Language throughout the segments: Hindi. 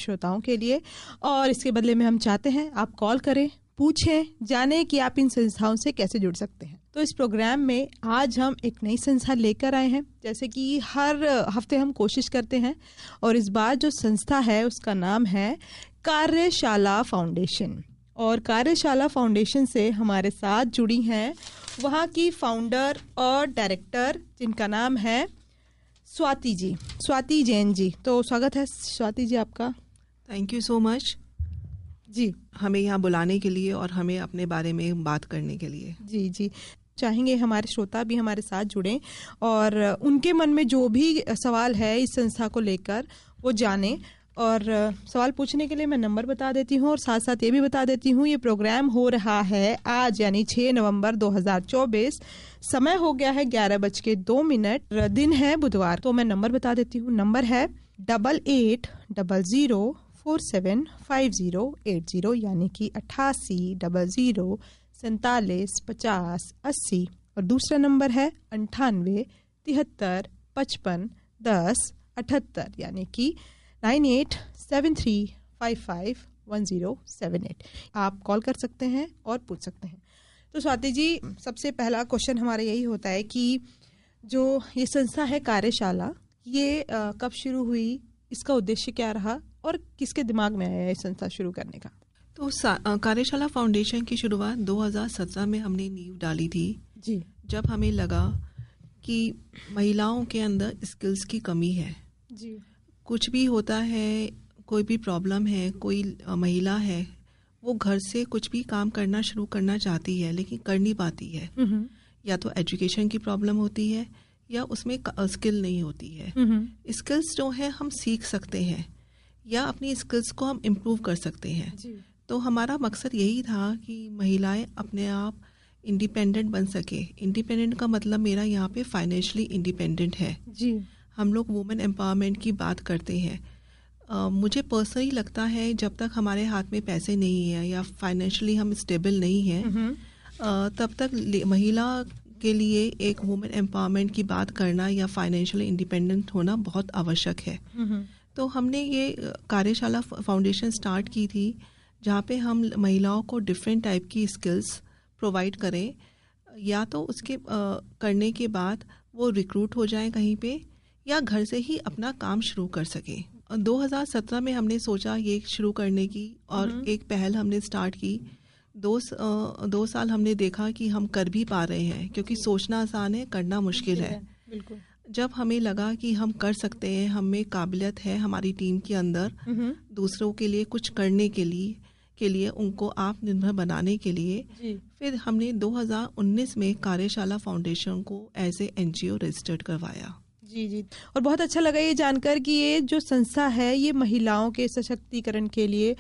श्रोताओं के लिए, और इसके बदले में हम चाहते हैं आप कॉल करें, पूछें, जानें कि आप इन संस्थाओं से कैसे जुड़ सकते हैं। तो इस प्रोग्राम में आज हम एक नई संस्था लेकर आए हैं, जैसे कि हर हफ्ते हम कोशिश करते हैं, और इस बार जो संस्था है उसका नाम है कार्यशाला फाउंडेशन। और कार्यशाला फाउंडेशन से हमारे साथ जुड़ी हैं वहाँ की फाउंडर और डायरेक्टर, जिनका नाम है स्वाति जैन जी। तो स्वागत है स्वाति जी आपका। थैंक यू सो मच जी, हमें यहाँ बुलाने के लिए और हमें अपने बारे में बात करने के लिए। जी, चाहेंगे हमारे श्रोता भी हमारे साथ जुड़ें और उनके मन में जो भी सवाल है इस संस्था को लेकर वो जानें। और सवाल पूछने के लिए मैं नंबर बता देती हूँ और साथ साथ ये भी बता देती हूँ ये प्रोग्राम हो रहा है आज यानी 6 नवंबर 2024। समय हो गया है 11:02, दिन है बुधवार। तो मैं नंबर बता देती हूँ। नंबर है 8800475080 यानी कि 8800475080। और दूसरा नंबर है 9873551078 यानी कि 9873551078। आप कॉल कर सकते हैं और पूछ सकते हैं। तो स्वाति जी, सबसे पहला क्वेश्चन हमारा यही होता है कि जो ये संस्था है कार्यशाला, ये कब शुरू हुई, इसका उद्देश्य क्या रहा और किसके दिमाग में आया ये संस्था शुरू करने का? तो कार्यशाला फाउंडेशन की शुरुआत 2017 में हमने नींव डाली थी जी, जब हमें लगा कि महिलाओं के अंदर स्किल्स की कमी है। जी, कुछ भी होता है, कोई भी प्रॉब्लम है, कोई महिला है वो घर से कुछ भी काम करना शुरू करना चाहती है लेकिन कर नहीं पाती है। या तो एजुकेशन की प्रॉब्लम होती है या उसमें स्किल नहीं होती है। स्किल्स जो है हम सीख सकते हैं या अपनी स्किल्स को हम इम्प्रूव कर सकते हैं। तो हमारा मकसद यही था कि महिलाएं अपने आप इंडिपेंडेंट बन सके। इंडिपेंडेंट का मतलब मेरा यहाँ पे फाइनेंशियली इंडिपेंडेंट है जी। हम लोग वुमेन एम्पावरमेंट की बात करते हैं। मुझे पर्सनली लगता है जब तक हमारे हाथ में पैसे नहीं है या फाइनेंशियली हम स्टेबल नहीं है तब तक महिला के लिए एक वुमेन एम्पावरमेंट की बात करना या फाइनेंशियली इंडिपेंडेंट होना बहुत आवश्यक है। तो हमने ये कार्यशाला फाउंडेशन स्टार्ट की थी जहाँ पे हम महिलाओं को डिफरेंट टाइप की स्किल्स प्रोवाइड करें, या तो उसके करने के बाद वो रिक्रूट हो जाएं कहीं पे या घर से ही अपना काम शुरू कर सकें। 2017 में हमने सोचा ये शुरू करने की और एक पहल हमने स्टार्ट की। 2 साल हमने देखा कि हम कर भी पा रहे हैं, क्योंकि सोचना आसान है, करना मुश्किल है। बिल्कुल। जब हमें लगा कि हम कर सकते हैं, हमें काबिलियत है हमारी टीम के अंदर दूसरों के लिए कुछ करने के लिए उनको आत्मनिर्भर बनाने के लिए, फिर हमने 2019 में कार्यशाला फाउंडेशन को एज ए NGO रजिस्टर्ड करवाया। जी। और बहुत अच्छा लगा ये जानकर कि ये जो संस्था है ये महिलाओं के सशक्तिकरण के लिए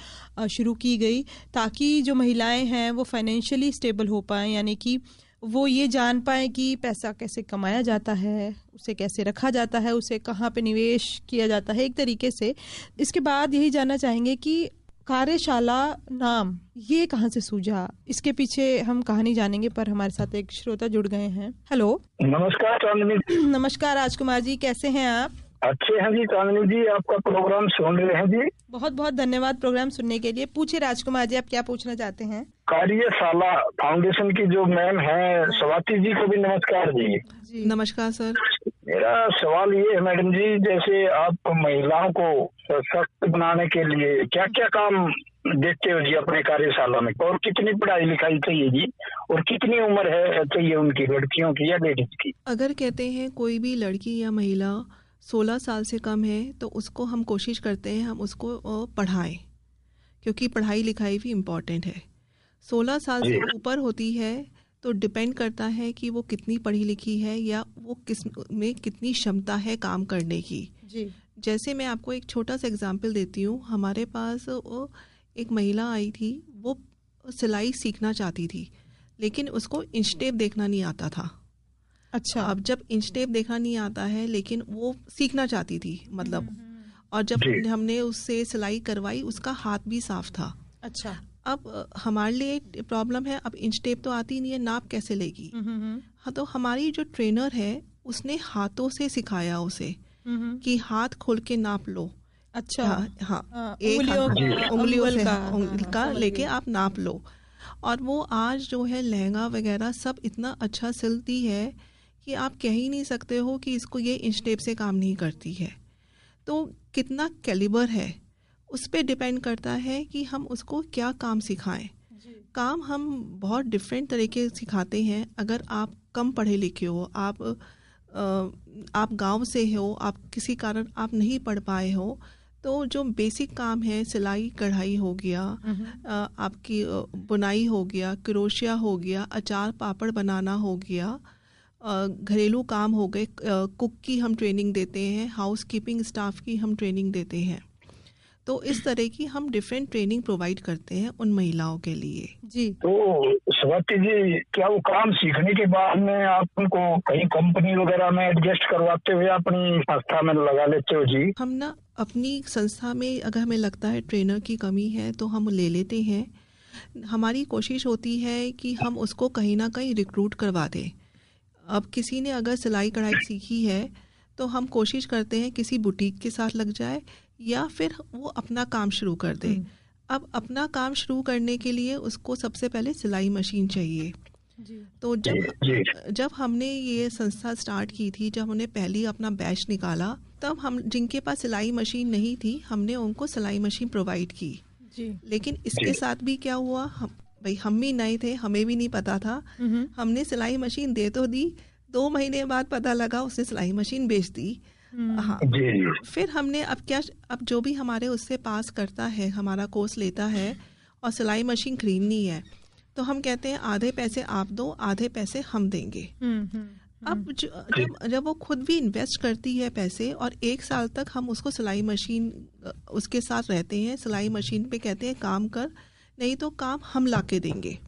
शुरू की गई, ताकि जो महिलाएं हैं वो फाइनेंशियली स्टेबल हो पाएं, यानी कि वो ये जान पाएं कि पैसा कैसे कमाया जाता है, उसे कैसे रखा जाता है, उसे कहाँ पे निवेश किया जाता है, एक तरीके से। इसके बाद यही जानना चाहेंगे कि कार्यशाला नाम ये कहाँ से सूझा, इसके पीछे हम कहानी जानेंगे। पर हमारे साथ एक श्रोता जुड़ गए हैं। हेलो, नमस्कार चांदनी। नमस्कार राजकुमार जी, कैसे हैं आप? अच्छे हैं जी चांदनी जी, आपका प्रोग्राम सुन रहे हैं जी। बहुत बहुत धन्यवाद प्रोग्राम सुनने के लिए। पूछिए राजकुमार जी, आप क्या पूछना चाहते हैं? कार्यशाला फाउंडेशन की जो मैम है स्वाति जी को भी नमस्कार जी। नमस्कार सर। मेरा सवाल ये है मैडम जी, जैसे आप महिलाओं को सशक्त बनाने के लिए क्या क्या काम देखते हो जी अपने कार्यशाला में, और कितनी पढ़ाई लिखाई चाहिए जी, और कितनी उम्र है चाहिए उनकी, लड़कियों की या लेडीज की? अगर कहते हैं कोई भी लड़की या महिला 16 साल से कम है तो उसको हम कोशिश करते हैं हम उसको पढ़ाएं, क्योंकि पढ़ाई लिखाई भी इम्पॉर्टेंट है। 16 साल से ऊपर होती है तो डिपेंड करता है कि वो कितनी पढ़ी लिखी है या वो किस में कितनी क्षमता है काम करने की। जैसे मैं आपको एक छोटा सा एग्जांपल देती हूँ। हमारे पास एक महिला आई थी, वो सिलाई सीखना चाहती थी लेकिन उसको इंच टेप देखना नहीं आता था। अच्छा। अब जब इंच टेप देखना नहीं आता है लेकिन वो सीखना चाहती थी मतलब, और जब हमने उससे सिलाई करवाई उसका हाथ भी साफ था। अच्छा। अब हमारे लिए प्रॉब्लम है, अब इंच टेप तो आती नहीं है, नाप कैसे लेगी? हाँ, तो हमारी जो ट्रेनर है उसने हाथों से सिखाया उसे कि हाथ खोल के नाप लो, अच्छा। हाँ, एक उंगलियों उंगलियों से अंगुल उंगली का लेके आप नाप लो। और वो आज जो है लहंगा वगैरह सब इतना अच्छा सिलती है कि आप कह ही नहीं सकते हो कि इसको ये इंच टेप से काम नहीं करती है। तो कितना कैलिबर है उस पे डिपेंड करता है कि हम उसको क्या काम सिखाएं। काम हम बहुत डिफरेंट तरीके सिखाते हैं। अगर आप कम पढ़े लिखे हो, आप गांव से हो, आप किसी कारण आप नहीं पढ़ पाए हो, तो जो बेसिक काम है सिलाई कढ़ाई हो गया, आपकी बुनाई हो गया, क्रोशिया हो गया, अचार पापड़ बनाना हो गया, घरेलू काम हो गए, कुक की हम ट्रेनिंग देते हैं, हाउस कीपिंग स्टाफ की हम ट्रेनिंग देते हैं। तो इस तरह की हम डिफरेंट ट्रेनिंग प्रोवाइड करते हैं उन महिलाओं के लिए। जी। तो स्वाति जी, क्या वो काम सीखने के बाद में आप उनको कहीं कंपनी वगैरह में एडजस्ट करवाते हो या अपनी संस्था में लगा लेते हो जी? हम ना अपनी संस्था में अगर हमें लगता है ट्रेनर की कमी है तो हम ले लेते हैं। हमारी कोशिश होती है कि हम उसको कहीं ना कहीं रिक्रूट करवा दें। अब किसी ने अगर सिलाई कढ़ाई सीखी है तो हम कोशिश करते हैं किसी बुटीक के साथ लग जाए या फिर वो अपना काम शुरू कर दे। अब अपना काम शुरू करने के लिए उसको सबसे पहले सिलाई मशीन चाहिए। तो जब हमने ये संस्था स्टार्ट की थी, जब हमने पहली अपना बैच निकाला, तब हम जिनके पास सिलाई मशीन नहीं थी हमने उनको सिलाई मशीन प्रोवाइड की। लेकिन इसके साथ भी क्या हुआ, हम भी नए थे, हमें भी नहीं पता था। हमने सिलाई मशीन दे तो दी, 2 महीने बाद पता लगा उसने सिलाई मशीन बेच दी। हाँ, फिर हमने अब जो भी हमारे उससे पास करता है, हमारा कोर्स लेता है और सिलाई मशीन खरीदनी है, तो हम कहते हैं आधे पैसे आप दो, आधे पैसे हम देंगे। अब जब वो खुद भी इन्वेस्ट करती है पैसे और 1 साल तक हम उसको सिलाई मशीन उसके साथ रहते हैं, सिलाई मशीन पे कहते हैं काम कर, नहीं तो काम हम लाके देंगे।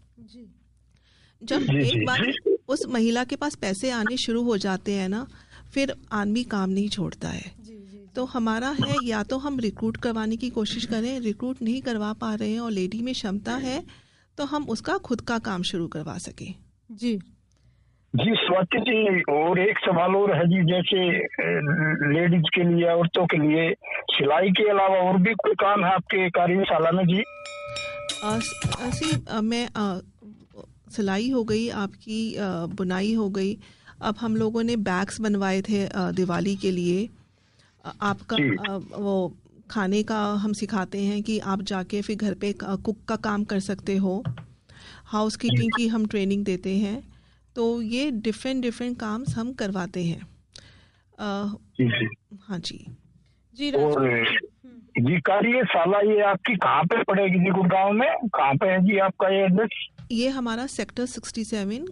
जब एक बार उस महिला के पास पैसे आने शुरू हो जाते हैं ना, फिर आदमी काम नहीं छोड़ता है। तो हमारा है या तो हम रिक्रूट करवाने की कोशिश करें, रिक्रूट नहीं करवा पा रहे हैं और लेडी में क्षमता है तो हम उसका खुद का काम शुरू करवा सकें। जी स्वाति जी, और एक सवाल और है जी, जैसे लेडीज के लिए, औरतों के लिए सिलाई के अलावा और भी कोई काम है आपके कार्यशाला में जी? मैं सिलाई हो गई, आपकी बुनाई हो गई। अब हम लोगों ने बैग्स बनवाए थे दिवाली के लिए। आपका वो खाने का हम सिखाते हैं कि आप जाके फिर घर पे कुक का काम कर सकते हो। हाउस कीपिंग की हम ट्रेनिंग देते हैं। तो ये डिफरेंट काम हम करवाते हैं। हाँ जी। जी कार्यशाला ये आपकी कहाँ पे पड़ेगी जी? गुड़गांव में कहाँ पे है जी आपका ये एड्रेस? ये हमारा सेक्टर 67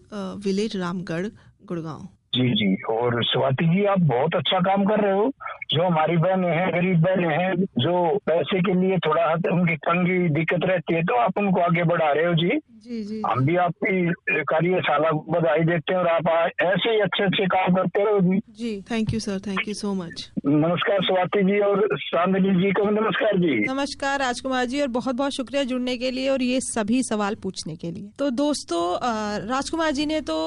विलेज रामगढ़, गुड़गांव। जी। और स्वाति जी, आप बहुत अच्छा काम कर रहे हो। जो हमारी बहनें हैं, गरीब बहनें हैं, जो पैसे के लिए थोड़ा उनकी तंगी दिक्कत रहती है, तो आप उनको आगे बढ़ा रहे हो जी। हम भी आपकी कार्यशाला को बधाई देते हैं और आप ऐसे ही अच्छे काम करते रहो जी। Thank you sir, thank you so much. नमस्कार स्वाति जी और चांदनी जी को नमस्कार जी। नमस्कार राजकुमार जी, और बहुत बहुत शुक्रिया जुड़ने के लिए और ये सभी सवाल पूछने के लिए। तो दोस्तों, राजकुमार जी ने तो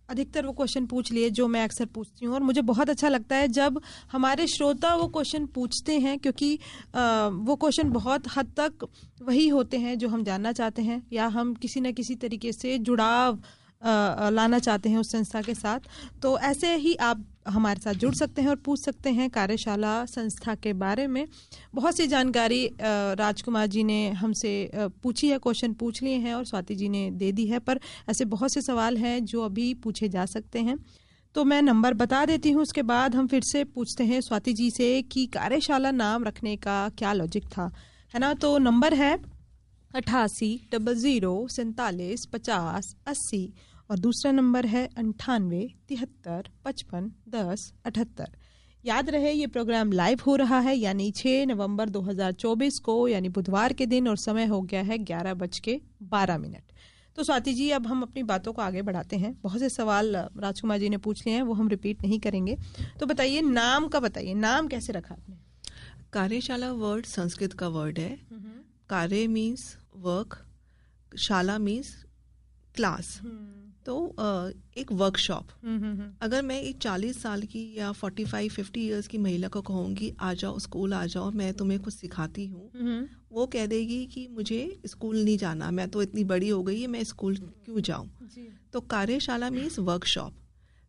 अधिकतर वो क्वेश्चन पूछ लिए जो मैं अक्सर पूछती हूँ, और मुझे बहुत अच्छा लगता है जब हमारे श्रोता वो क्वेश्चन पूछते हैं, क्योंकि वो क्वेश्चन बहुत हद तक वही होते हैं जो हम जानना चाहते हैं, या हम किसी न किसी तरीके से जुड़ाव लाना चाहते हैं उस संस्था के साथ। तो ऐसे ही आप हमारे साथ जुड़ सकते हैं और पूछ सकते हैं कार्यशाला संस्था के बारे में। बहुत सी जानकारी राजकुमार जी ने हमसे पूछी है, क्वेश्चन पूछ लिए हैं और स्वाति जी ने दे दी है, पर ऐसे बहुत से सवाल हैं जो अभी पूछे जा सकते हैं। तो मैं नंबर बता देती हूँ, उसके बाद हम फिर से पूछते हैं स्वाति जी से कि कार्यशाला नाम रखने का क्या लॉजिक था, है ना। तो नंबर है 88 00 47 50 80 और दूसरा नंबर है 98 73 55 10 78। याद रहे ये प्रोग्राम लाइव हो रहा है, यानी 6 नवंबर 2024 को, यानी बुधवार के दिन, और समय हो गया है 11:12। तो स्वाति जी, अब हम अपनी बातों को आगे बढ़ाते हैं। बहुत से सवाल राजकुमार जी ने पूछ लिए हैं, वो हम रिपीट नहीं करेंगे। तो बताइए, नाम का बताइए, नाम कैसे रखा आपने? कार्यशाला वर्ड संस्कृत का वर्ड है। कार्य मीन्स वर्क, शाला मीन्स क्लास। तो एक वर्कशॉप, अगर मैं एक 40 साल की या 45-50 इयर्स की महिला को कहूँगी आ जाओ स्कूल आ जाओ, मैं तुम्हें कुछ सिखाती हूँ, वो कह देगी कि मुझे स्कूल नहीं जाना, मैं तो इतनी बड़ी हो गई है, मैं स्कूल क्यों जाऊँ। तो कार्यशाला मीन्स वर्कशॉप।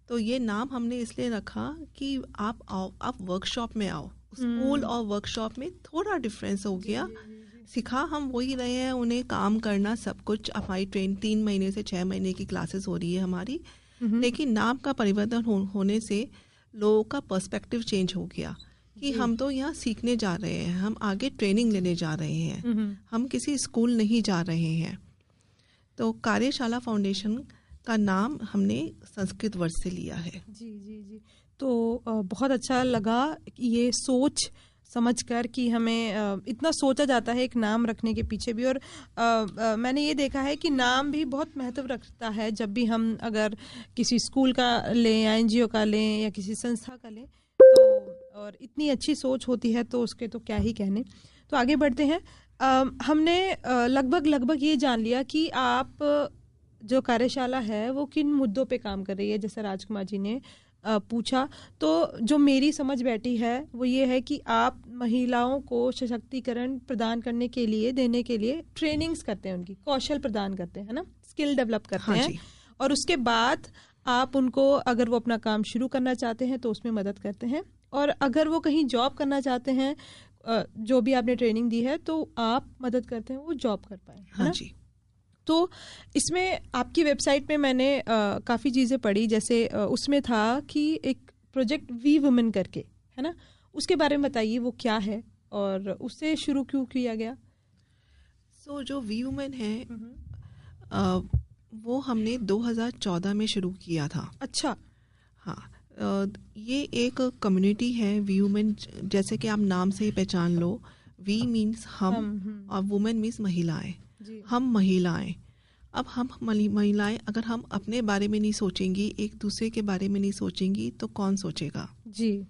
तो ये नाम हमने इसलिए रखा कि आप आओ, आप वर्कशॉप में आओ। स्कूल और वर्कशॉप में थोड़ा डिफरेंस हो गया। सिखा हम वही रहे हैं, उन्हें काम करना सब कुछ। हमारी 3 महीने से 6 महीने की क्लासेस हो रही है हमारी, लेकिन नाम का परिवर्तन होने से लोगों का पर्सपेक्टिव चेंज हो गया कि हम तो यहाँ सीखने जा रहे हैं, हम आगे ट्रेनिंग लेने जा रहे हैं, हम किसी स्कूल नहीं जा रहे हैं। तो कार्यशाला फाउंडेशन का नाम हमने संस्कृत वर्ड से लिया है। जी जी जी। तो बहुत अच्छा लगा ये सोच समझकर कि हमें इतना सोचा जाता है एक नाम रखने के पीछे भी। और मैंने ये देखा है कि नाम भी बहुत महत्व रखता है। जब भी हम अगर किसी स्कूल का लें या NGO का लें या किसी संस्था का लें, तो और इतनी अच्छी सोच होती है तो उसके तो क्या ही कहने। तो आगे बढ़ते हैं। हमने लगभग ये जान लिया कि आप जो कार्यशाला है वो किन मुद्दों पे काम कर रही है, जैसे राजकुमार जी ने पूछा। तो जो मेरी समझ बैठी है वो ये है कि आप महिलाओं को सशक्तिकरण प्रदान करने के लिए, देने के लिए ट्रेनिंग्स करते हैं, उनकी कौशल प्रदान करते हैं, है ना, स्किल डेवलप करते हैं। और उसके बाद आप उनको, अगर वो अपना काम शुरू करना चाहते हैं तो उसमें मदद करते हैं, और अगर वो कहीं जॉब करना चाहते हैं, जो भी आपने ट्रेनिंग दी है, तो आप मदद करते हैं वो जॉब कर पाए, है ना? तो इसमें आपकी वेबसाइट में मैंने काफ़ी चीज़ें पढ़ी, जैसे उसमें था कि एक प्रोजेक्ट वी वुमेन करके, है ना, उसके बारे में बताइए वो क्या है और उससे शुरू क्यों किया गया? जो वी वुमेन है वो हमने 2014 में शुरू किया था। अच्छा। हाँ, ये एक कम्युनिटी है वी वुमेन, जैसे कि आप नाम से ही पहचान लो। वी मीन्स हम और वुमेन मीन्स महिलाएं। हम महिलाएं, अब हम महिलाएं अगर हम अपने बारे में नहीं सोचेंगी, एक दूसरे के बारे में नहीं सोचेंगी, तो कौन सोचेगा? जी।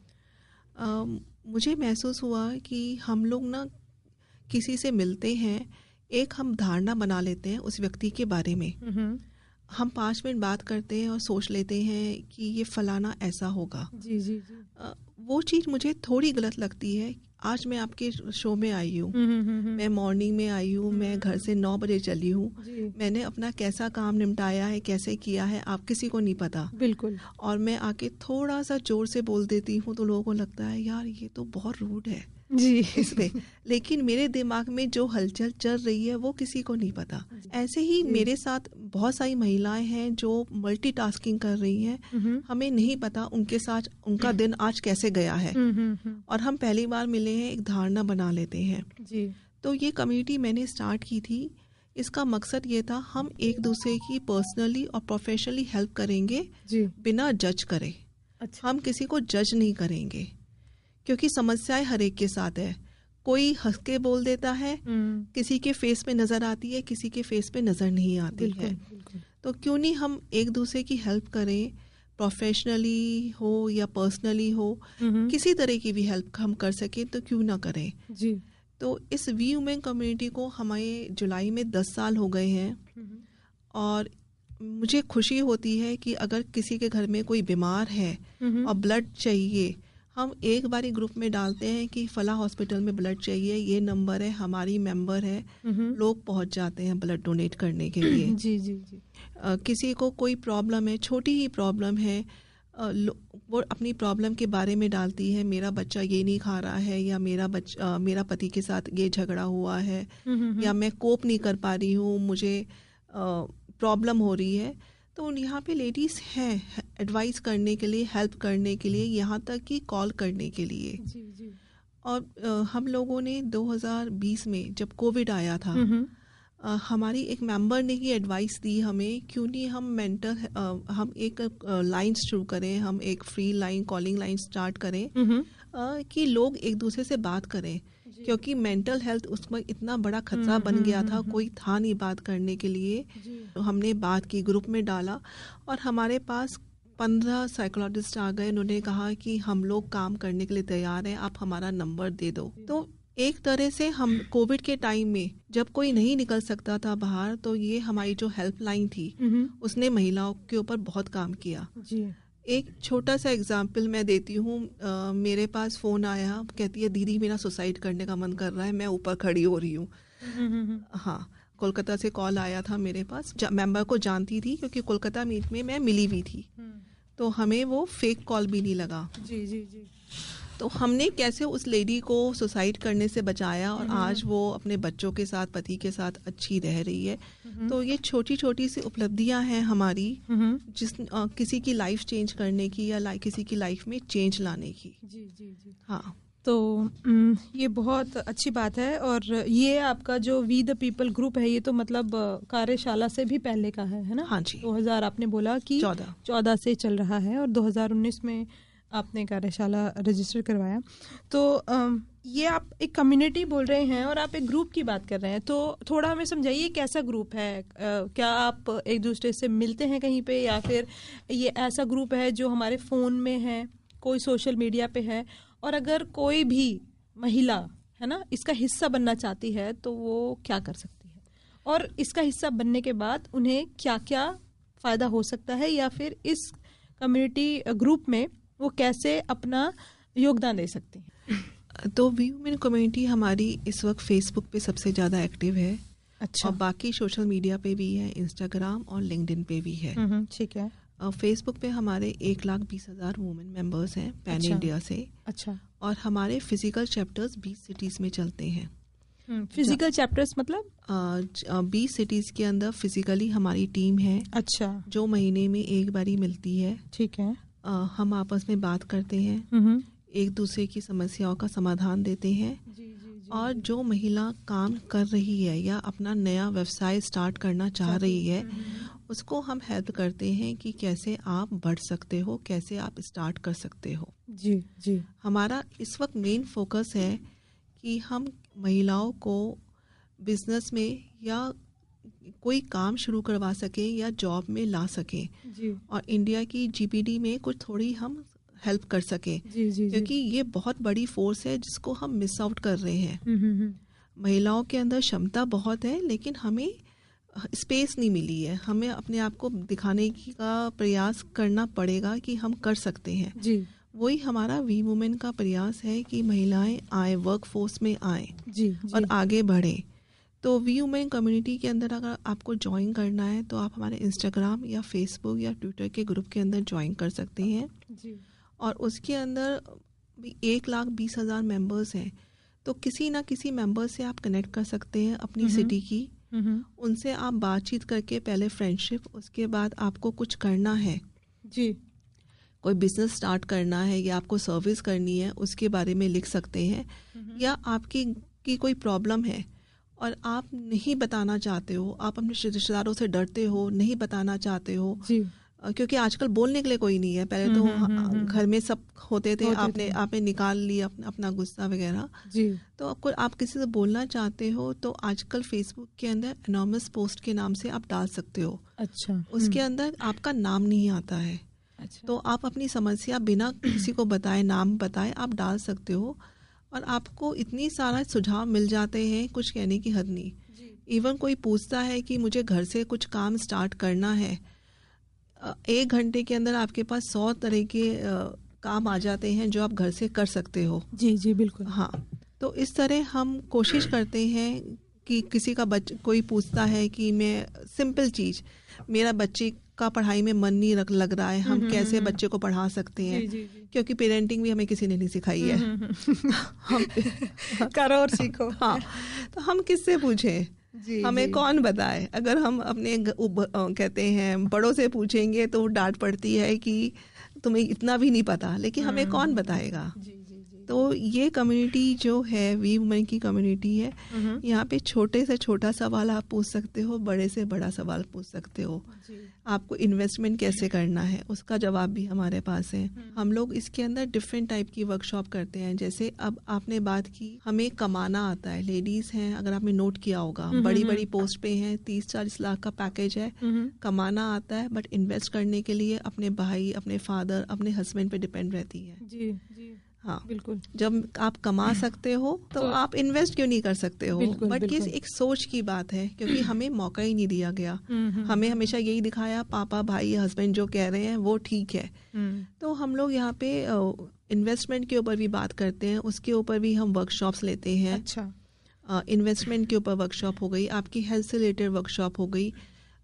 मुझे महसूस हुआ कि हम लोग ना किसी से मिलते हैं, एक हम धारणा बना लेते हैं उस व्यक्ति के बारे में। हम 5 मिनट बात करते हैं और सोच लेते हैं कि ये फलाना ऐसा होगा। जी जी जी। वो चीज़ मुझे थोड़ी गलत लगती है। आज मैं आपके शो में आई हूँ, मैं मॉर्निंग में आई हूँ, मैं घर से 9 बजे चली हूँ, मैंने अपना कैसा काम निपटाया है, कैसे किया है, आप किसी को नहीं पता। बिल्कुल। और मैं आके थोड़ा सा जोर से बोल देती हूँ तो लोगों को लगता है यार ये तो बहुत रूड है जी इसमें, लेकिन मेरे दिमाग में जो हलचल चल रही है वो किसी को नहीं पता। ऐसे ही मेरे साथ बहुत सारी महिलाएं हैं जो मल्टीटास्किंग कर रही हैं, हमें नहीं पता उनके साथ उनका दिन आज कैसे गया है, और हम पहली बार मिले हैं, एक धारणा बना लेते हैं जी। तो ये कम्युनिटी मैंने स्टार्ट की थी, इसका मकसद ये था हम एक दूसरे की पर्सनली और प्रोफेशनली हेल्प करेंगे जी, बिना जज करे। अच्छा। हम किसी को जज नहीं करेंगे, क्योंकि समस्याएं हर एक के साथ है। कोई हंस के बोल देता है, किसी के फेस पे नजर आती है, किसी के फेस पे नजर नहीं आती है। तो क्यों नहीं हम एक दूसरे की हेल्प करें, प्रोफेशनली हो या पर्सनली हो, किसी तरह की भी हेल्प हम कर सकें तो क्यों ना करें जी। तो इस वी वुमेन कम्युनिटी को हमारे जुलाई में 10 साल हो गए हैं, और मुझे खुशी होती है कि अगर किसी के घर में कोई बीमार है और ब्लड चाहिए, हम एक बारी ग्रुप में डालते हैं कि फला हॉस्पिटल में ब्लड चाहिए, ये नंबर है, हमारी मेंबर है, लोग पहुंच जाते हैं ब्लड डोनेट करने के लिए जी जी जी। किसी को कोई प्रॉब्लम है, छोटी ही प्रॉब्लम है, वो अपनी प्रॉब्लम के बारे में डालती है, मेरा बच्चा ये नहीं खा रहा है, या मेरा पति के साथ ये झगड़ा हुआ है, या मैं कोप नहीं कर पा रही हूँ, मुझे प्रॉब्लम हो रही है। तो यहाँ पे लेडीज़ हैं एडवाइस करने के लिए, हेल्प करने के लिए, यहाँ तक कि कॉल करने के लिए जी जी। और हम लोगों ने 2020 में जब कोविड आया था, हमारी एक मेंबर ने ही एडवाइस दी हमें, क्यों नहीं हम हम एक लाइन शुरू करें, हम एक free line, calling line start करें कि लोग एक दूसरे से बात करें, क्योंकि मेंटल हेल्थ उसमें इतना बड़ा खतरा बन गया था, कोई था नहीं बात करने के लिए। तो हमने बात की, ग्रुप में डाला, और हमारे पास 15 साइकोलॉजिस्ट आ गए। उन्होंने कहा कि हम लोग काम करने के लिए तैयार हैं, आप हमारा नंबर दे दो। तो एक तरह से हम कोविड के टाइम में जब कोई नहीं निकल सकता था बाहर, तो ये हमारी जो हेल्पलाइन थी उसने महिलाओं के ऊपर बहुत काम किया जी। एक छोटा सा एग्जाम्पल मैं देती हूँ। मेरे पास फ़ोन आया, कहती है दीदी मेरा सुसाइड करने का मन कर रहा है, मैं ऊपर खड़ी हो रही हूँ। हाँ, कोलकाता से कॉल आया था मेरे पास, मेंबर को जानती थी क्योंकि कोलकाता मीट में मैं मिली हुई थी, तो हमें वो फेक कॉल भी नहीं लगा। जी जी जी। तो हमने कैसे उस लेडी को सुसाइड करने से बचाया और आज वो अपने बच्चों के साथ, पति के साथ अच्छी रह रही है। तो ये छोटी छोटी सी उपलब्धियां हैं हमारी, जिस किसी की लाइफ चेंज करने की या किसी की लाइफ में चेंज लाने की। जी जी जी। हाँ, तो ये बहुत अच्छी बात है। और ये आपका जो वी द पीपल ग्रुप है, ये तो मतलब कार्यशाला से भी पहले का है ना? हाँ जी। 2000 आपने बोला कि 14 से चल रहा है और 2019 में आपने कार्यशाला रजिस्टर करवाया। तो ये आप एक कम्युनिटी बोल रहे हैं और आप एक ग्रुप की बात कर रहे हैं, तो थोड़ा हमें समझाइए कैसा ग्रुप है? क्या आप एक दूसरे से मिलते हैं कहीं पे, या फिर ये ऐसा ग्रुप है जो हमारे फ़ोन में है, कोई सोशल मीडिया पे है? और अगर कोई भी महिला है ना इसका हिस्सा बनना चाहती है तो वो क्या कर सकती है, और इसका हिस्सा बनने के बाद उन्हें क्या क्या फ़ायदा हो सकता है, या फिर इस कम्युनिटी ग्रुप में वो कैसे अपना योगदान दे सकती हैं? तो वी वुमेन कम्युनिटी हमारी इस वक्त फेसबुक पे सबसे ज़्यादा एक्टिव है। अच्छा। और बाकी सोशल मीडिया पे भी है, इंस्टाग्राम और लिंक्डइन पे भी है। ठीक है। फेसबुक पे हमारे 1,20,000 वुमेन मेंबर्स हैं पैन अच्छा। इंडिया से। अच्छा। और हमारे फिजिकल चैप्टर्स 20 सिटीज़ में चलते हैं। फिजिकल चैप्टर्स मतलब 20 सिटीज़ के अंदर फिजिकली हमारी टीम है। अच्छा। जो महीने में एक बारी मिलती है। ठीक है। हम आपस में बात करते हैं, एक दूसरे की समस्याओं का समाधान देते हैं। जी, जी, जी, और जो महिला काम कर रही है या अपना नया व्यवसाय स्टार्ट करना चाह रही है, उसको हम हेल्प करते हैं कि कैसे आप बढ़ सकते हो, कैसे आप स्टार्ट कर सकते हो। जी जी। हमारा इस वक्त मेन फोकस है कि हम महिलाओं को बिजनेस में या कोई काम शुरू करवा सकें या जॉब में ला सकें जी। और इंडिया की जीपीडी में कुछ थोड़ी हम हेल्प कर सकें। जी जी। क्योंकि ये बहुत बड़ी फोर्स है जिसको हम मिस आउट कर रहे हैं। महिलाओं के अंदर क्षमता बहुत है लेकिन हमें स्पेस नहीं मिली है। हमें अपने आप को दिखाने का प्रयास करना पड़ेगा कि हम कर सकते हैं। जी। वही हमारा वी वुमेन का प्रयास है कि महिलाएं आए, वर्क फोर्स में आए। जी, जी। और आगे बढ़े। तो वी वुमेन कम्युनिटी के अंदर अगर आपको ज्वाइन करना है तो आप हमारे इंस्टाग्राम या फेसबुक या ट्विटर के ग्रुप के अंदर ज्वाइन कर सकते हैं। जी। और उसके अंदर 1,20,000 मेंबर्स हैं, तो किसी ना किसी मेंबर से आप कनेक्ट कर सकते हैं अपनी सिटी की। उनसे आप बातचीत करके पहले फ्रेंडशिप, उसके बाद आपको कुछ करना है, जी, कोई बिजनेस स्टार्ट करना है या आपको सर्विस करनी है, उसके बारे में लिख सकते हैं। या आपकी कोई प्रॉब्लम है और आप नहीं बताना चाहते हो, आप अपने रिश्तेदारों से डरते हो, नहीं बताना चाहते हो। जी। क्योंकि आजकल बोलने के लिए कोई नहीं है। पहले तो घर में सब होते थे, आपने निकाल लिया अपना गुस्सा वगैरह। जी। तो आपको आप किसी से बोलना चाहते हो तो आजकल फेसबुक के अंदर एनोनिमस पोस्ट के नाम से आप डाल सकते हो। अच्छा। उसके अंदर आपका नाम नहीं आता है। अच्छा। तो आप अपनी समस्या बिना किसी को बताए, नाम बताए, आप डाल सकते हो और आपको इतनी सारा सुझाव मिल जाते हैं, कुछ कहने की हद नहीं। इवन कोई पूछता है कि मुझे घर से कुछ काम स्टार्ट करना है, 1 घंटे के अंदर आपके पास 100 तरह के काम आ जाते हैं जो आप घर से कर सकते हो। जी जी बिल्कुल। हाँ, तो इस तरह हम कोशिश करते हैं कि किसी का कोई पूछता है कि मैं सिंपल चीज़, मेरा बच्चे का पढ़ाई में मन नहीं लग रहा है, हम कैसे बच्चे को पढ़ा सकते हैं। जी। क्योंकि पेरेंटिंग भी हमें किसी ने नहीं सिखाई है। हम करो और सीखो। हाँ, तो हम किससे पूछें? जी, हमें कौन बताए? अगर हम अपने कहते हैं बड़ों से पूछेंगे तो डांट पड़ती है कि तुम्हें इतना भी नहीं पता, लेकिन हमें कौन बताएगा? जी। तो ये कम्युनिटी जो है वी वुमेन की कम्युनिटी है, यहाँ पे छोटे से छोटा सवाल आप पूछ सकते हो, बड़े से बड़ा सवाल पूछ सकते हो। आपको इन्वेस्टमेंट कैसे करना है उसका जवाब भी हमारे पास है। हम लोग इसके अंदर डिफरेंट टाइप की वर्कशॉप करते हैं। जैसे अब आपने बात की हमें कमाना आता है, लेडीज हैं, अगर आपने नोट किया होगा बड़ी बड़ी पोस्ट पे हैं, 30-40 लाख का पैकेज है, कमाना आता है, बट इन्वेस्ट करने के लिए अपने भाई, अपने फादर, अपने हस्बैंड पे डिपेंड रहती है। जी। हाँ बिल्कुल। जब आप कमा सकते हो तो आप इन्वेस्ट क्यों नहीं कर सकते हो? बट ये एक सोच की बात है, क्योंकि हमें मौका ही नहीं दिया गया। हमें हमेशा यही दिखाया, पापा भाई हस्बैंड जो कह रहे हैं वो ठीक है। तो हम लोग यहाँ पे इन्वेस्टमेंट के ऊपर भी बात करते हैं, उसके ऊपर भी हम वर्कशॉप्स लेते हैं। अच्छा। इन्वेस्टमेंट के ऊपर वर्कशॉप हो गई, आपकी हेल्थ से रिलेटेड वर्कशॉप हो गई,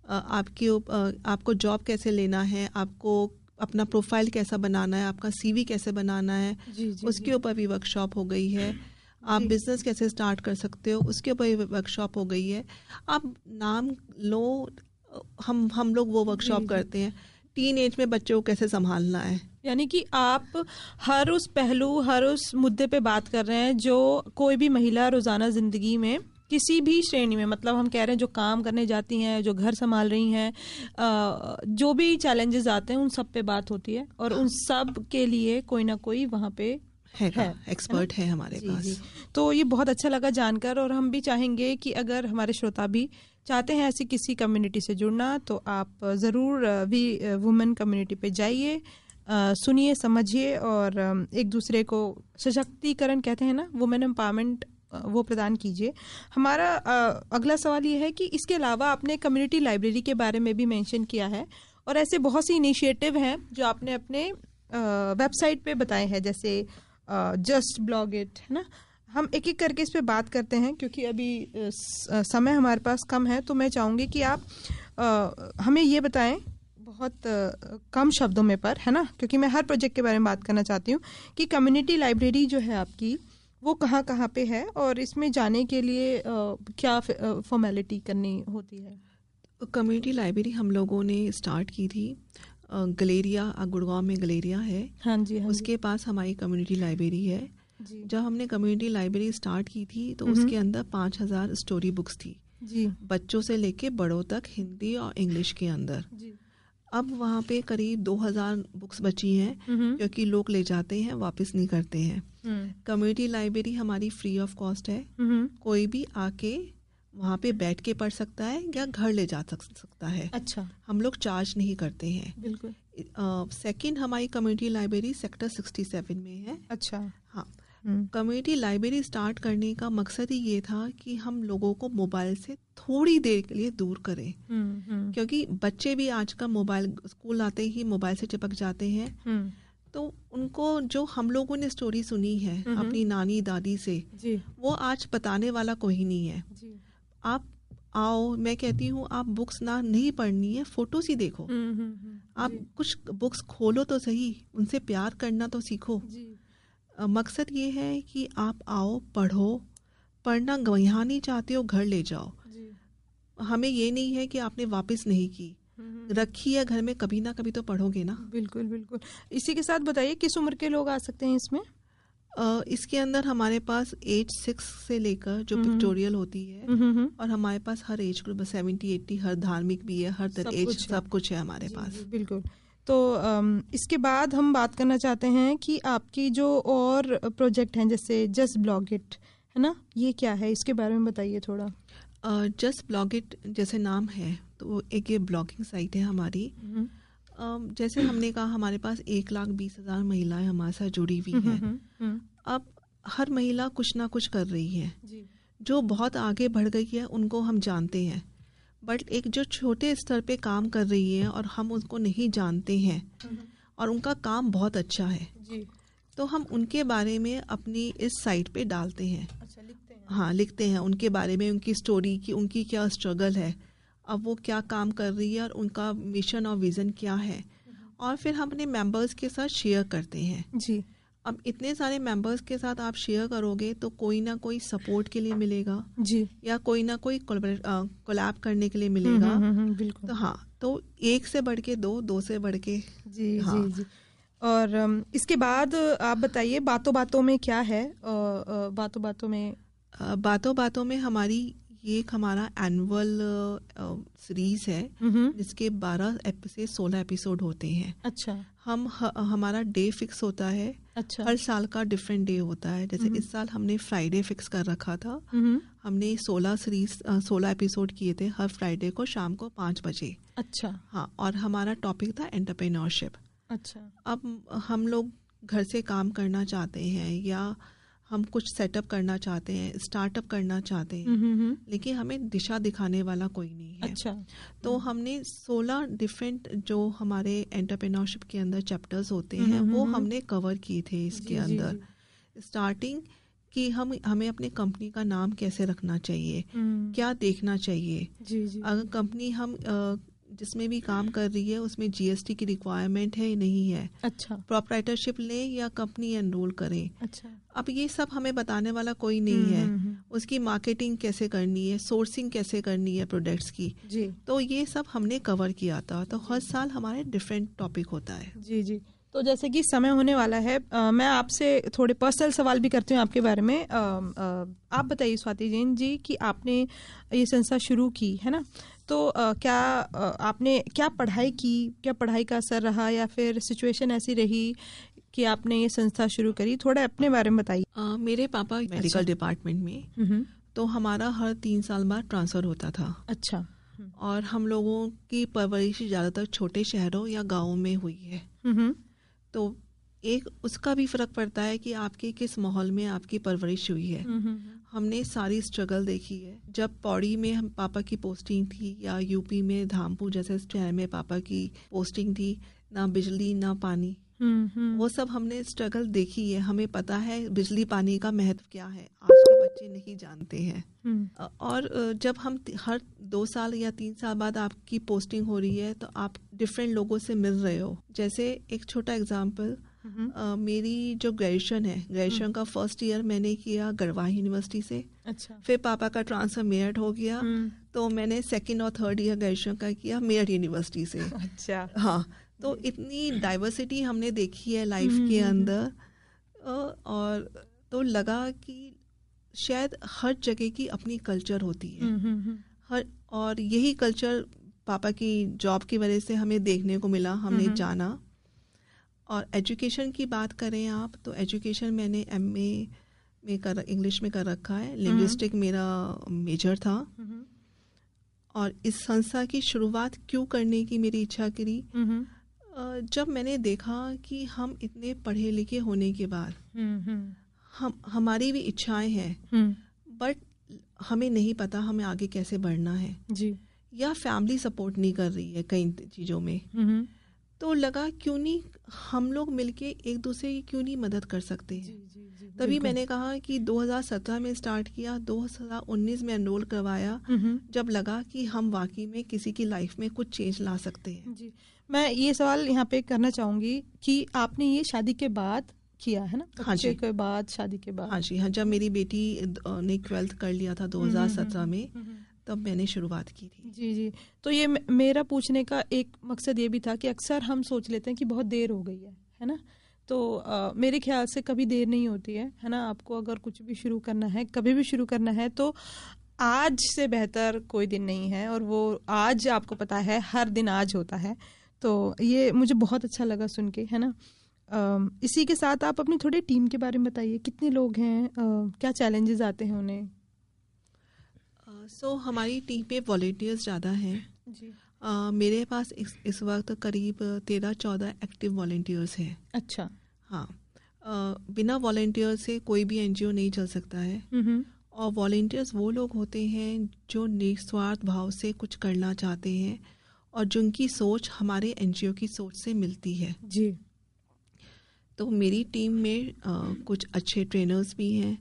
आपको जॉब कैसे लेना है, आपको अपना प्रोफाइल कैसा बनाना है, आपका सीवी कैसे बनाना है, उसके ऊपर भी वर्कशॉप हो गई है। आप बिजनेस कैसे स्टार्ट कर सकते हो, उसके ऊपर भी वर्कशॉप हो गई है। आप नाम लो, हम लोग वो वर्कशॉप करते हैं। टीन एज में बच्चों को कैसे संभालना है, यानी कि आप हर उस पहलू, हर उस मुद्दे पे बात कर रहे हैं जो कोई भी महिला रोजाना जिंदगी में किसी भी श्रेणी में, मतलब हम कह रहे हैं जो काम करने जाती हैं, जो घर संभाल रही हैं, जो भी चैलेंजेस आते हैं उन सब पे बात होती है, और उन सब के लिए कोई ना कोई वहाँ पे है एक्सपर्ट है हमारे पास। तो ये बहुत अच्छा लगा जानकर, और हम भी चाहेंगे कि अगर हमारे श्रोता भी चाहते हैं ऐसी किसी कम्युनिटी से जुड़ना, तो आप ज़रूर भी वुमेन कम्युनिटी पे जाइए, सुनिए, समझिए, और एक दूसरे को सशक्तिकरण कहते हैं ना, वुमेन एम्पावरमेंट, वो प्रदान कीजिए। हमारा अगला सवाल ये है कि इसके अलावा आपने कम्युनिटी लाइब्रेरी के बारे में भी मेंशन किया है, और ऐसे बहुत सी इनिशिएटिव हैं जो आपने अपने वेबसाइट पे बताए हैं, जैसे जस्ट ब्लॉग इट, है ना। हम एक एक करके इस पे बात करते हैं, क्योंकि अभी समय हमारे पास कम है। तो मैं चाहूँगी कि आप हमें ये बताएं बहुत कम शब्दों में, पर है ना, क्योंकि मैं हर प्रोजेक्ट के बारे में बात करना चाहती हूँ, कि कम्युनिटी लाइब्रेरी जो है आपकी वो कहाँ कहाँ पे है, और इसमें जाने के लिए क्या फॉर्मेलिटी करनी होती है। कम्युनिटी लाइब्रेरी हम लोगों ने स्टार्ट की थी गलेरिया, गुड़गांव में गलेरिया है। हाँ जी, हाँ उसके पास हमारी कम्युनिटी लाइब्रेरी है जी। जब हमने कम्युनिटी लाइब्रेरी स्टार्ट की थी तो उसके अंदर 5000 स्टोरी बुक्स थी जी, बच्चों से लेके बड़ों तक, हिंदी और इंग्लिश के अंदर जी। अब वहाँ पे करीब 2000 बुक्स बची हैं, क्योंकि लोग ले जाते हैं, वापस नहीं करते हैं। कम्युनिटी लाइब्रेरी हमारी फ्री ऑफ कॉस्ट है, कोई भी आके वहाँ पे बैठ के पढ़ सकता है या घर ले जा सकता है। अच्छा, हम लोग चार्ज नहीं करते हैं। बिल्कुल। सेकंड हमारी कम्युनिटी लाइब्रेरी सेक्टर 67 में है। अच्छा, हाँ। कम्युनिटी लाइब्रेरी स्टार्ट करने का मकसद ही ये था कि हम लोगों को मोबाइल से थोड़ी देर के लिए दूर करें, क्योंकि बच्चे भी आजकल मोबाइल, स्कूल आते ही मोबाइल से चिपक जाते हैं। तो उनको जो हम लोगों ने स्टोरी सुनी है अपनी नानी दादी से जी, वो आज बताने वाला कोई नहीं है जी। आप आओ, मैं कहती हूँ आप बुक्स ना नहीं पढ़नी है, फोटोज ही देखो। आप कुछ बुक्स खोलो तो सही, उनसे प्यार करना तो सीखो। मकसद ये है कि आप आओ, पढ़ो, पढ़ना यहाँ नहीं चाहते हो घर ले जाओ। हमें ये नहीं है कि आपने वापस नहीं की, रखी है घर में, कभी ना कभी तो पढ़ोगे ना। बिल्कुल बिल्कुल। इसी के साथ बताइए किस उम्र के लोग आ सकते हैं इसमें? इसके अंदर हमारे पास एज 6 से लेकर जो पिक्टोरियल होती है, और हमारे पास हर एज ग्रुप 70-80, हर धार्मिक भी है, हर तरह एज सब कुछ है हमारे पास। बिल्कुल। तो इसके बाद हम बात करना चाहते हैं कि आपकी जो और प्रोजेक्ट हैं, जैसे जस्ट ब्लॉग इट, है ना, ये क्या है, इसके बारे में बताइए थोड़ा। जस्ट ब्लॉग इट जैसे नाम है तो एक ये ब्लॉगिंग साइट है हमारी। जैसे हमने कहा हमारे पास 1,20,000 महिलाएं हमारे साथ जुड़ी हुई हैं। अब हर महिला कुछ ना कुछ कर रही है, जो बहुत आगे बढ़ गई है उनको हम जानते हैं, बट एक जो छोटे स्तर पे काम कर रही है और हम उनको नहीं जानते हैं और उनका काम बहुत अच्छा है, तो हम उनके बारे में अपनी इस साइट पे डालते हैं। अच्छा, लिखते हैं? हाँ, लिखते हैं उनके बारे में, उनकी स्टोरी की, उनकी क्या स्ट्रगल है, अब वो क्या काम कर रही है और उनका मिशन और विज़न क्या है, और फिर हम अपने मेंबर्स के साथ शेयर करते हैं। जी। अब इतने सारे मेंबर्स के साथ आप शेयर करोगे तो कोई ना कोई सपोर्ट के लिए मिलेगा जी, या कोई ना कोई कोलैब करने के लिए मिलेगा। बिल्कुल। तो हाँ, तो एक से बढ़ के दो से बढ़ के। जी, हाँ। जी। और इसके बाद आप बताइए बातों बातों में क्या है। बातों बातों में हमारी ये एक हमारा एनुअल सीरीज है, जिसके 12 से 16 एपिसोड होते हैं। अच्छा। हमारा डे फिक्स होता है। अच्छा। हर साल का डिफरेंट डे होता है। जैसे इस साल हमने फ्राइडे फिक्स कर रखा था। हमने 16 एपिसोड किए थे हर फ्राइडे को शाम को 5 बजे। अच्छा। हाँ, और हमारा टॉपिक था एंटरप्रेन्योरशिप। अच्छा। अब हम लोग घर से काम करना चाहते हैं या हम कुछ सेटअप करना चाहते हैं, स्टार्टअप करना चाहते हैं, लेकिन हमें दिशा दिखाने वाला कोई नहीं है। अच्छा। तो हमने 16 डिफरेंट जो हमारे एंटरप्रेन्योरशिप के अंदर चैप्टर्स होते हैं वो हमने कवर किए थे इसके अंदर। स्टार्टिंग कि हमें अपने कंपनी का नाम कैसे रखना चाहिए, क्या देखना चाहिए। अगर कंपनी हम जिसमें भी काम कर रही है उसमें जीएसटी की रिक्वायरमेंट है नहीं है। अच्छा। प्रोप्राइटरशिप लें या कंपनी एनरोल करें। अच्छा। अब ये सब हमें बताने वाला कोई नहीं है। उसकी मार्केटिंग कैसे करनी है, सोर्सिंग कैसे करनी है प्रोडक्ट्स की जी। तो ये सब हमने कवर किया था। तो हर साल हमारे डिफरेंट टॉपिक होता है। जी जी। तो जैसे कि समय होने वाला है, मैं आपसे थोड़े पर्सनल सवाल भी करती हूँ आपके बारे में। आप बताइए स्वाति जैन जी कि आपने ये संस्था शुरू की है ना, तो क्या आपने क्या पढ़ाई की, क्या पढ़ाई का असर रहा या फिर सिचुएशन ऐसी रही कि आपने ये संस्था शुरू करी? थोड़ा अपने बारे में बताइए। मेरे पापा मेडिकल डिपार्टमेंट में, तो हमारा हर 3 साल बाद ट्रांसफ़र होता था। अच्छा। और हम लोगों की परवरिश ज़्यादातर छोटे शहरों या गाँवों में हुई है। तो एक उसका भी फ़र्क पड़ता है कि आपके किस माहौल में आपकी परवरिश हुई है। हमने सारी स्ट्रगल देखी है। जब पौड़ी में हम पापा की पोस्टिंग थी या यूपी में धामपुर जैसे शहर में पापा की पोस्टिंग थी, ना बिजली ना पानी, वो सब हमने स्ट्रगल देखी है। हमें पता है बिजली पानी का महत्व क्या है, आज के बच्चे नहीं जानते हैं। और जब हम हर 2 साल या 3 साल बाद आपकी पोस्टिंग हो रही है तो आप डिफरेंट लोगों से मिल रहे हो। जैसे एक छोटा एग्जांपल, मेरी जो ग्रेजुएशन का फर्स्ट ईयर मैंने किया गढ़वा यूनिवर्सिटी से। अच्छा। फिर पापा का ट्रांसफर मेरठ हो गया, तो मैंने 2nd और 3rd ईयर ग्रेजुएशन का किया मेरठ यूनिवर्सिटी से। अच्छा। हाँ, तो इतनी डाइवर्सिटी हमने देखी है लाइफ के अंदर। और तो लगा कि शायद हर जगह की अपनी कल्चर होती है। और यही कल्चर पापा की जॉब की वजह से हमें देखने को मिला, हमने जाना। और एजुकेशन की बात करें आप, तो एजुकेशन मैंने MA में इंग्लिश में कर रखा है। लिंग्विस्टिक मेरा मेजर था। और इस संस्था की शुरुआत क्यों करने की मेरी इच्छा करी, जब मैंने देखा कि हम इतने पढ़े लिखे होने के बाद हमारी भी इच्छाएं हैं, बट हमें नहीं पता हमें आगे कैसे बढ़ना है जी। या फैमिली सपोर्ट नहीं कर रही है कई चीज़ों में। तो लगा क्यों नहीं हम लोग मिलके एक दूसरे की क्यों नहीं मदद कर सकते हैं। जी, तभी मैंने कहा कि 2017 में स्टार्ट किया, 2019 में एनरोल करवाया, जब लगा कि हम वाकई में किसी की लाइफ में कुछ चेंज ला सकते हैं। जी। मैं ये सवाल यहाँ पे करना चाहूँगी कि आपने ये शादी के बाद किया है ना? हाँ जी, के बाद, शादी के बाद। हाँ जी, हाँ। जब मेरी बेटी ने 12th कर लिया था 2017 में, तब मैंने शुरुआत की थी। जी जी। तो ये मेरा पूछने का एक मकसद ये भी था कि अक्सर हम सोच लेते हैं कि बहुत देर हो गई है ना? तो मेरे ख्याल से कभी देर नहीं होती है ना? आपको अगर कुछ भी शुरू करना है, कभी भी शुरू करना है, तो आज से बेहतर कोई दिन नहीं है। और वो आज आपको पता है हर दिन आज होता है। तो ये मुझे बहुत अच्छा लगा सुन के, है ना? इसी के साथ आप अपनी थोड़ी टीम के बारे में बताइए, कितने लोग हैं, क्या चैलेंजेस आते हैं उन्हें? हमारी टीम पे वॉलंटियर्स ज़्यादा हैं जी। मेरे पास इस वक्त करीब 13-14 एक्टिव वॉलंटियर्स हैं। अच्छा। हाँ, बिना वॉलंटियर से कोई भी NGO नहीं चल सकता है। और वॉलंटियर्स वो लोग होते हैं जो निस्वार्थ भाव से कुछ करना चाहते हैं और जिनकी सोच हमारे NGO की सोच से मिलती है जी। तो मेरी टीम में कुछ अच्छे ट्रेनर्स भी हैं,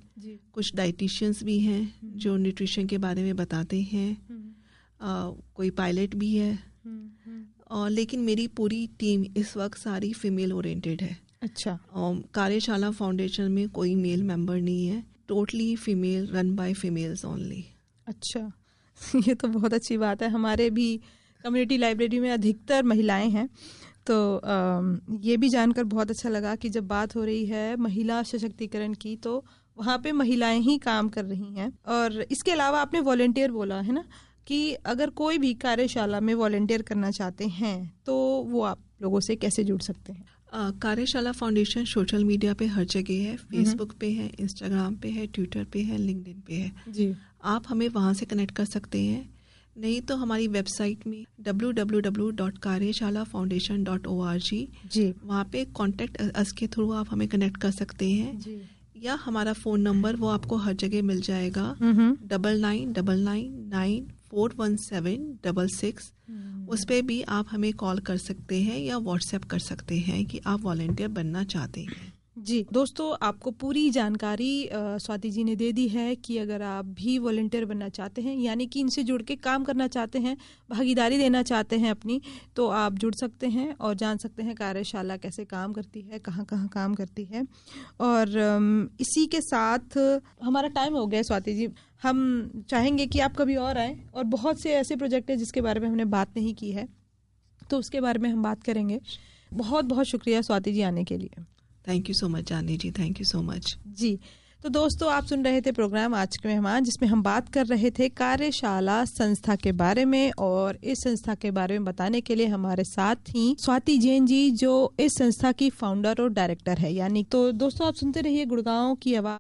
कुछ डाइटिशियंस भी हैं जो न्यूट्रिशन के बारे में बताते हैं, कोई पायलट भी है। और लेकिन मेरी पूरी टीम इस वक्त सारी फीमेल ओरिएंटेड है। अच्छा। कार्यशाला फाउंडेशन में कोई मेल मेंबर नहीं है, totally female, run by females only. अच्छा ये तो बहुत अच्छी बात है। हमारे भी कम्युनिटी लाइब्रेरी में अधिकतर महिलाएं हैं। तो ये भी जानकर बहुत अच्छा लगा कि जब बात हो रही है महिला सशक्तिकरण की, तो वहाँ पे महिलाएं ही काम कर रही हैं। और इसके अलावा आपने वॉलंटियर बोला है ना, कि अगर कोई भी कार्यशाला में वॉलंटियर करना चाहते हैं तो वो आप लोगों से कैसे जुड़ सकते हैं? कार्यशाला फाउंडेशन सोशल मीडिया पे हर जगह है, फेसबुक पे है, इंस्टाग्राम पे है, ट्विटर पे है, लिंक्डइन पे है जी। आप हमें वहाँ से कनेक्ट कर सकते हैं। नहीं तो हमारी वेबसाइट में www.कार्यशालाfoundation.org जी, वहाँ पे कॉन्टेक्ट अस के थ्रू आप हमें कनेक्ट कर सकते हैं जी, या हमारा फ़ोन नंबर वो आपको हर जगह मिल जाएगा 9999941766। उस पे भी आप हमें कॉल कर सकते हैं या व्हाट्सएप कर सकते हैं कि आप वॉलंटियर बनना चाहते हैं। जी। दोस्तों, आपको पूरी जानकारी स्वाति जी ने दे दी है कि अगर आप भी वॉलंटियर बनना चाहते हैं, यानी कि इनसे जुड़ के काम करना चाहते हैं, भागीदारी देना चाहते हैं अपनी, तो आप जुड़ सकते हैं और जान सकते हैं कार्यशाला कैसे काम करती है, कहाँ कहाँ काम करती है। और इसी के साथ हमारा टाइम हो गया स्वाति जी। हम चाहेंगे कि आप कभी और आएँ, और बहुत से ऐसे प्रोजेक्ट हैं जिसके बारे में हमने बात नहीं की है, तो उसके बारे में हम बात करेंगे। बहुत बहुत शुक्रिया स्वाति जी आने के लिए। Thank you so much Janvi ji, thank you so much जी। तो दोस्तों, आप सुन रहे थे प्रोग्राम आज के मेहमान, जिसमें हम बात कर रहे थे कार्यशाला संस्था के बारे में, और इस संस्था के बारे में बताने के लिए हमारे साथ थी स्वाति जैन जी, जो इस संस्था की फाउंडर और डायरेक्टर है। यानी तो दोस्तों, आप सुनते रहिए गुड़गांव की आवाज।